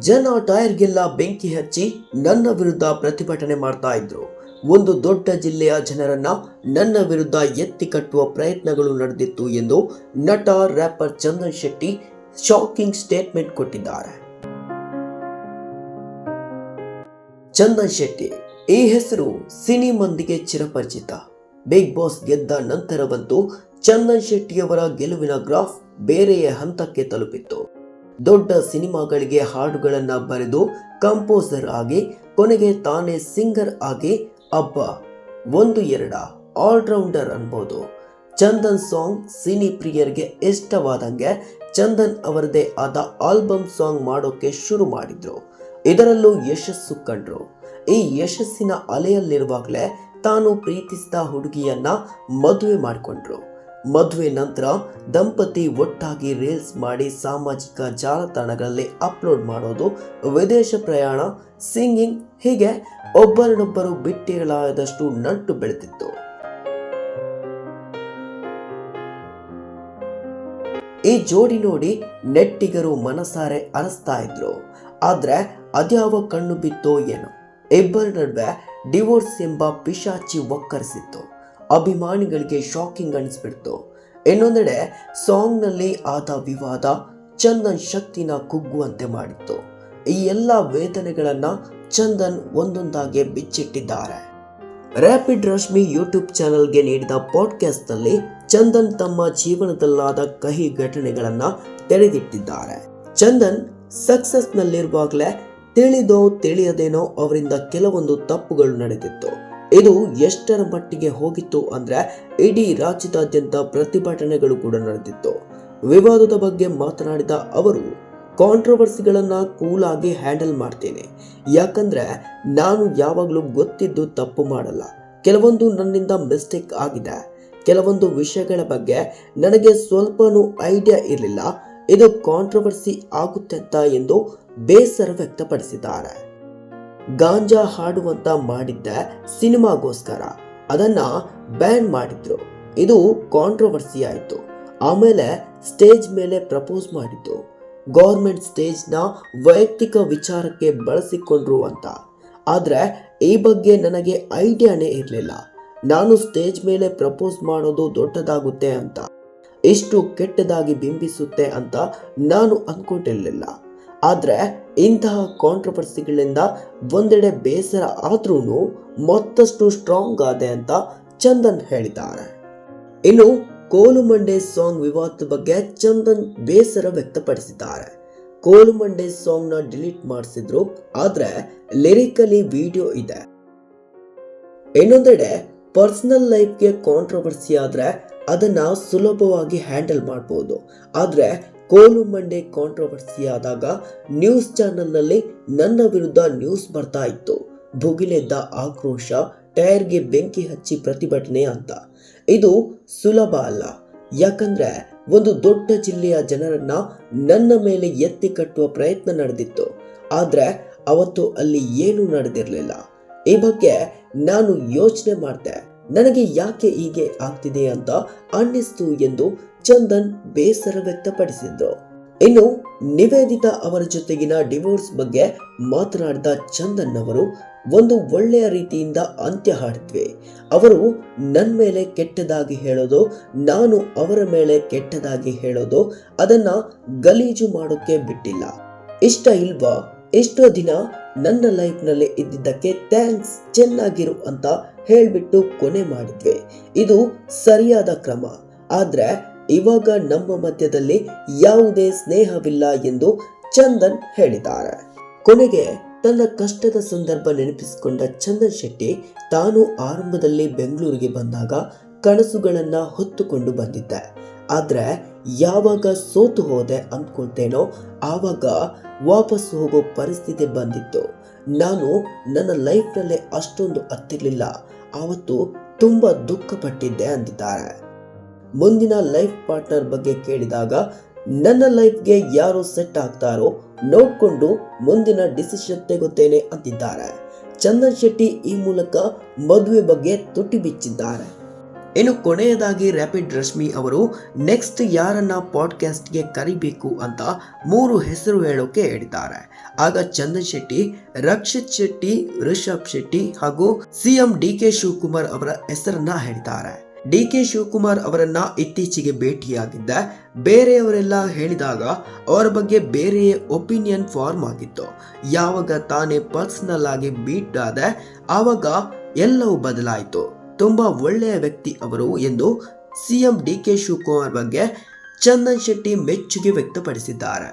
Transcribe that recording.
ಜನ ಟೈರ್ಗೆಲ್ಲ ಬೆಂಕಿ ಹಚ್ಚಿ ನನ್ನ ವಿರುದ್ಧ ಪ್ರತಿಭಟನೆ ಮಾಡ್ತಾ ಇದ್ರು. ಒಂದು ದೊಡ್ಡ ಜಿಲ್ಲೆಯ ಜನರನ್ನ ನನ್ನ ವಿರುದ್ಧ ಎತ್ತಿ ಕಟ್ಟುವ ಪ್ರಯತ್ನಗಳು ನಡೆದಿತ್ತು ಎಂದು ನಟ wrapper Chandan Shetty shocking statement ಕೊಟ್ಟಿದ್ದಾರೆ. ಚಂದನ್ ಶೆಟ್ಟಿ ಈ ಹೆಸರು ಸಿನಿ ಮಂದಿಗೆ ಚಿರಪರಿಚಿತ. ಬಿಗ್ ಬಾಸ್ ಗೆದ್ದ ನಂತರವಂತೂ ಚಂದನ್ ಶೆಟ್ಟಿಯವರ ಗೆಲುವಿನ ಗ್ರಾಫ್ ಬೇರೆಯೇ ಹಂತಕ್ಕೆ ತಲುಪಿತ್ತು. ದೊಡ್ಡ ಸಿನಿಮಾಗಳಿಗೆ ಹಾಡುಗಳನ್ನ ಬರೆದು ಕಂಪೋಸರ್ ಆಗಿ ಕೊನೆಗೆ ತಾನೇ ಸಿಂಗರ್ ಆಗಿ ಅಬ್ಬಾ ಒಂದು ಎರಡ ಆಲ್ರೌಂಡರ್ ಅನ್ಬೋದು. ಚಂದನ್ ಸಾಂಗ್ ಸಿನಿ ಪ್ರಿಯರಿಗೆ ಇಷ್ಟವಾದಂಗೆ ಚಂದನ್ ಅವರದೇ ಆದ ಆಲ್ಬಮ್ ಸಾಂಗ್ ಮಾಡೋಕೆ ಶುರು ಮಾಡಿದ್ರು. ಇದರಲ್ಲೂ ಯಶಸ್ಸು ಕಂಡ್ರು. ಈ ಯಶಸ್ಸಿನ ಅಲೆಯಲ್ಲಿರುವಾಗಲೇ ತಾನು ಪ್ರೀತಿಸಿದ ಹುಡುಗಿಯನ್ನ ಮದುವೆ ಮಾಡಿಕೊಂಡ್ರು. ಮದುವೆ ನಂತರ ದಂಪತಿ ಒಟ್ಟಾಗಿ ರೀಲ್ಸ್ ಮಾಡಿ ಸಾಮಾಜಿಕ ಜಾಲತಾಣಗಳಲ್ಲಿ ಅಪ್ಲೋಡ್ ಮಾಡೋದು, ವಿದೇಶ ಪ್ರಯಾಣ, ಸಿಂಗಿಂಗ್ ಹೀಗೆ ಒಬ್ಬರನ್ನೊಬ್ಬರು ಬಿಟ್ಟಿರಲಾರದಷ್ಟು ನಂಟು ಬೆಳೆದಿತ್ತು. ಈ ಜೋಡಿ ನೋಡಿ ನೆಟ್ಟಿಗರು ಮನಸಾರೆ ಅರಸ್ತಾ ಇದ್ರು. ಆದ್ರೆ ಅದ್ಯಾವ ಕಣ್ಣು ಬಿತ್ತೋ ಏನೋ, ಇಬ್ಬರ ನಡುವೆ ಡಿವೋರ್ಸ್ ಎಂಬ ಪಿಶಾಚಿ ಒಕ್ಕರಿಸಿತ್ತು. ಅಭಿಮಾನಿಗಳಿಗೆ ಶಾಕಿಂಗ್ ಅನಿಸ್ಬಿಡ್ತು. ಇನ್ನೊಂದೆಡೆ ಸಾಂಗ್ನಲ್ಲಿ ಆದ ವಿವಾದ ಚಂದನ್ ಶಕ್ತಿನ ಕುಗ್ಗುವಂತೆ ಮಾಡಿತ್ತು. ಈ ಎಲ್ಲ ವೇದನೆಗಳನ್ನ ಚಂದನ್ ಒಂದೊಂದಾಗಿ ಬಿಚ್ಚಿಟ್ಟಿದ್ದಾರೆ. ರ್ಯಾಪಿಡ್ ರಶ್ಮಿ ಯೂಟ್ಯೂಬ್ ಚಾನೆಲ್ಗೆ ನೀಡಿದ ಪಾಡ್ಕಾಸ್ಟ್ ನಲ್ಲಿ ಚಂದನ್ ತಮ್ಮ ಜೀವನದಲ್ಲಾದ ಕಹಿ ಘಟನೆಗಳನ್ನ ತೆರೆದಿಟ್ಟಿದ್ದಾರೆ. ಚಂದನ್ ಸಕ್ಸಸ್ ನಲ್ಲಿರುವಾಗಲೇ ತಿಳಿದೋ ತಿಳಿಯದೇನೋ ಅವರಿಂದ ಕೆಲವೊಂದು ತಪ್ಪುಗಳು ನಡೆದಿತ್ತು. ಇದು ಎಷ್ಟರ ಮಟ್ಟಿಗೆ ಹೋಗಿತ್ತು ಅಂದ್ರೆ ಇಡೀ ರಾಜ್ಯದಾದ್ಯಂತ ಪ್ರತಿಭಟನೆಗಳು ಕೂಡ ನಡೆದಿತ್ತು. ವಿವಾದದ ಬಗ್ಗೆ ಮಾತನಾಡಿದ ಅವರು, ಕಾಂಟ್ರವರ್ಸಿಗಳನ್ನ ಕೂಲ್ ಆಗಿ ಹ್ಯಾಂಡಲ್ ಮಾಡ್ತೇನೆ. ಯಾಕಂದ್ರೆ ನಾನು ಯಾವಾಗಲೂ ಗೊತ್ತಿದ್ದು ತಪ್ಪು ಮಾಡಲ್ಲ. ಕೆಲವೊಂದು ನನ್ನಿಂದ ಮಿಸ್ಟೇಕ್ ಆಗಿದೆ. ಕೆಲವೊಂದು ವಿಷಯಗಳ ಬಗ್ಗೆ ನನಗೆ ಸ್ವಲ್ಪನೂ ಐಡಿಯಾ ಇರಲಿಲ್ಲ. ಇದು ಕಾಂಟ್ರವರ್ಸಿ ಆಗುತ್ತೆ ಅಂತ ಎಂದು ಬೇಸರ ವ್ಯಕ್ತಪಡಿಸಿದ್ದಾರೆ. ಗಾಂಜಾ ಹಾಡುವಂತ ಮಾಡಿದ್ದೆ ಸಿನಿಮಾಗೋಸ್ಕರ, ಅದನ್ನ ಬ್ಯಾನ್ ಮಾಡಿದ್ರು. ಇದು ಕಾಂಟ್ರವರ್ಸಿ ಆಯಿತು. ಆಮೇಲೆ ಸ್ಟೇಜ್ ಮೇಲೆ ಪ್ರಪೋಸ್ ಮಾಡಿದ್ದು, ಗೌರ್ಮೆಂಟ್ ಸ್ಟೇಜ್ನ ವೈಯಕ್ತಿಕ ವಿಚಾರಕ್ಕೆ ಬಳಸಿಕೊಂಡ್ರು ಅಂತ. ಆದ್ರೆ ಈ ಬಗ್ಗೆ ನನಗೆ ಐಡಿಯಾನೇ ಇರಲಿಲ್ಲ. ನಾನು ಸ್ಟೇಜ್ ಮೇಲೆ ಪ್ರಪೋಸ್ ಮಾಡೋದು ದೊಡ್ಡದಾಗುತ್ತೆ ಅಂತ, ಇಷ್ಟು ಕೆಟ್ಟದಾಗಿ ಬಿಂಬಿಸುತ್ತೆ ಅಂತ ನಾನು ಅಂದ್ಕೊಂಡಿರಲಿಲ್ಲ. ಆದ್ರೆ ಇಂತಹ ಕಾಂಟ್ರವರ್ಸಿಗಳಿಂದ ಒಂದೆಡೆ ಬೇಸರ ಆದ್ರೂ ಮತ್ತಷ್ಟು ಸ್ಟ್ರಾಂಗ್ ಆದೆ ಅಂತ ಚಂದನ್ ಹೇಳಿದ್ದಾರೆ. ಇನ್ನು ಕೋಲುಮಂಡೆ ಸಾಂಗ್ ವಿವಾದದ ಬಗ್ಗೆ ಚಂದನ್ ಬೇಸರ ವ್ಯಕ್ತಪಡಿಸಿದ್ದಾರೆ. ಕೋಲುಮಂಡೆ ಸಾಂಗ್ ನ ಡಿಲೀಟ್ ಮಾಡಿಸಿದ್ರು, ಆದ್ರೆ ಲಿರಿಕಲಿ ವಿಡಿಯೋ ಇದೆ. ಇನ್ನೊಂದೆಡೆ ಪರ್ಸನಲ್ ಲೈಫ್ಗೆ ಕಾಂಟ್ರವರ್ಸಿ ಆದ್ರೆ ಅದನ್ನ ಸುಲಭವಾಗಿ ಹ್ಯಾಂಡಲ್ ಮಾಡಬಹುದು. ಆದ್ರೆ ಕೋಲುಮಂಡೆ ಕಾಂಟ್ರವರ್ಸಿ ಆದಾಗ ನ್ಯೂಸ್ ಚಾನೆಲ್ನಲ್ಲಿ ನನ್ನ ವಿರುದ್ಧ ನ್ಯೂಸ್ ಬರ್ತಾ ಇತ್ತು. ಭುಗಿಲೆದ್ದ ಆಕ್ರೋಶ, ಟೈರ್ಗೆ ಬೆಂಕಿ ಹಚ್ಚಿ ಪ್ರತಿಭಟನೆ ಅಂತ. ಇದು ಸುಲಭ ಅಲ್ಲ. ಯಾಕಂದ್ರೆ ಒಂದು ದೊಡ್ಡ ಜಿಲ್ಲೆಯ ಜನರನ್ನ ನನ್ನ ಮೇಲೆ ಎತ್ತಿ ಕಟ್ಟುವ ಪ್ರಯತ್ನ ನಡೆದಿತ್ತು. ಆದ್ರೆ ಅವತ್ತು ಅಲ್ಲಿ ಏನೂ ನಡೆದಿರಲಿಲ್ಲ. ಈ ಬಗ್ಗೆ ನಾನು ಯೋಚನೆ ಮಾಡ್ದೆ, ನನಗೆ ಯಾಕೆ ಹೀಗೆ ಆಗ್ತಿದೆ ಅಂತ ಅನ್ನಿಸ್ತು ಎಂದು ಚಂದನ್ ಬೇಸರ ವ್ಯಕ್ತಪಡಿಸಿದ್ರು. ಇನ್ನು ನಿವೇದಿತಾ ಅವರ ಜೊತೆಗಿನ ಡಿವೋರ್ಸ್ ಬಗ್ಗೆ ಮಾತನಾಡಿದ ಚಂದನ್ ಅವರು, ಒಂದು ಒಳ್ಳೆಯ ರೀತಿಯಿಂದ ಅಂತ್ಯ ಹಾಡಿದ್ವಿ. ಅವರು ನನ್ನ ಮೇಲೆ ಕೆಟ್ಟದಾಗಿ ಹೇಳೋದು, ನಾನು ಅವರ ಮೇಲೆ ಕೆಟ್ಟದಾಗಿ ಹೇಳೋದು, ಅದನ್ನ ಗಲೀಜು ಮಾಡೋಕೆ ಬಿಟ್ಟಿಲ್ಲ. ಇಷ್ಟ ಇಲ್ವಾ? ಎಷ್ಟೋ ದಿನ ನನ್ನ ಲೈಫ್ ನಲ್ಲಿ ಇದ್ದಿದ್ದಕ್ಕೆ ಥ್ಯಾಂಕ್ಸ್, ಚೆನ್ನಾಗಿರು ಅಂತ ಹೇಳ್ಬಿಟ್ಟು ಕೊನೆ ಮಾಡಿದ್ವಿ. ಇದು ಸರಿಯಾದ ಕ್ರಮ. ಆದ್ರೆ ಇವಾಗ ನಮ್ಮ ಮಧ್ಯದಲ್ಲಿ ಯಾವುದೇ ಸ್ನೇಹವಿಲ್ಲ ಎಂದು ಚಂದನ್ ಹೇಳಿದ್ದಾರೆ. ಕೊನೆಗೆ ತನ್ನ ಕಷ್ಟದ ಸಂದರ್ಭ ನೆನಪಿಸಿಕೊಂಡ ಚಂದನ್ ಶೆಟ್ಟಿ, ತಾನು ಆರಂಭದಲ್ಲಿ ಬೆಂಗಳೂರಿಗೆ ಬಂದಾಗ ಕನಸುಗಳನ್ನ ಹೊತ್ತುಕೊಂಡು ಬಂದಿದ್ದೆ. ಆದ್ರೆ ಯಾವಾಗ ಸೋತು ಹೋದೆ ಅಂದ್ಕೊಳ್ತೇನೋ ಆವಾಗ ವಾಪಸ್ ಹೋಗೋ ಪರಿಸ್ಥಿತಿ ಬಂದಿತ್ತು. ನಾನು ನನ್ನ ಲೈಫ್ನಲ್ಲೇ ಅಷ್ಟೊಂದು ಹತ್ತಿರಲಿಲ್ಲ. ಆವತ್ತು ತುಂಬಾ ದುಃಖ ಪಟ್ಟಿದ್ದೆ ಅಂದಿದ್ದಾರೆ. ಮುಂದಿನ ಲೈಫ್ ಪಾರ್ಟ್ನರ್ ಬಗ್ಗೆ ಕೇಳಿದಾಗ, ನನ್ನ ಲೈಫ್ಗೆ ಯಾರು ಸೆಟ್ ಆಗ್ತಾರೋ ನೋಡ್ಕೊಂಡು ಮುಂದಿನ ಡಿಸಿಷನ್ ತೆಗುತ್ತೇನೆ ಅಂತಿದ್ದಾರೆ. ಚಂದನ್ ಶೆಟ್ಟಿ ಈ ಮೂಲಕ ಮದುವೆ ಬಗ್ಗೆ ತುಟಿ ಬಿಚ್ಚಿದ್ದಾರೆ. ಇನ್ನು ಕೊನೆಯದಾಗಿ ರ್ಯಾಪಿಡ್ ರಶ್ಮಿ ಅವರು ನೆಕ್ಸ್ಟ್ ಯಾರನ್ನ ಪಾಡ್ಕಾಸ್ಟ್ಗೆ ಕರಿಬೇಕು ಅಂತ 3 ಹೆಸರು ಹೇಳೋಕೆ ಹೇಳಿದ್ದಾರೆ. ಆಗ ಚಂದನ್ ಶೆಟ್ಟಿ, ರಕ್ಷಿತ್ ಶೆಟ್ಟಿ, ರಿಷಬ್ ಶೆಟ್ಟಿ ಹಾಗೂ ಸಿಎಂ ಡಿ.ಕೆ. ಶಿವಕುಮಾರ್ ಅವರ ಹೆಸರನ್ನ ಹೇಳಿದ್ದಾರೆ. ಡಿ.ಕೆ. ಶಿವಕುಮಾರ್ ಅವರನ್ನ ಇತ್ತೀಚೆಗೆ ಭೇಟಿಯಾಗಿದ್ದ ಬೇರೆಯವರೆಲ್ಲ ಹೇಳಿದಾಗ ಅವರ ಬಗ್ಗೆ ಬೇರೆ ಒಪಿನಿಯನ್ ಫಾರ್ಮ್ ಆಗಿತ್ತು. ಯಾವಾಗ ತಾನೇ ಪರ್ಸನಲ್ ಆಗಿ ಮೀಟ್ ಆದ ಆವಾಗ ಎಲ್ಲವೂ ಬದಲಾಯಿತು. ತುಂಬಾ ಒಳ್ಳೆಯ ವ್ಯಕ್ತಿ ಅವರು ಎಂದು ಸಿಎಂ ಡಿ.ಕೆ. ಶಿವಕುಮಾರ್ ಬಗ್ಗೆ ಚಂದನ್ ಶೆಟ್ಟಿ ಮೆಚ್ಚುಗೆ ವ್ಯಕ್ತಪಡಿಸಿದ್ದಾರೆ.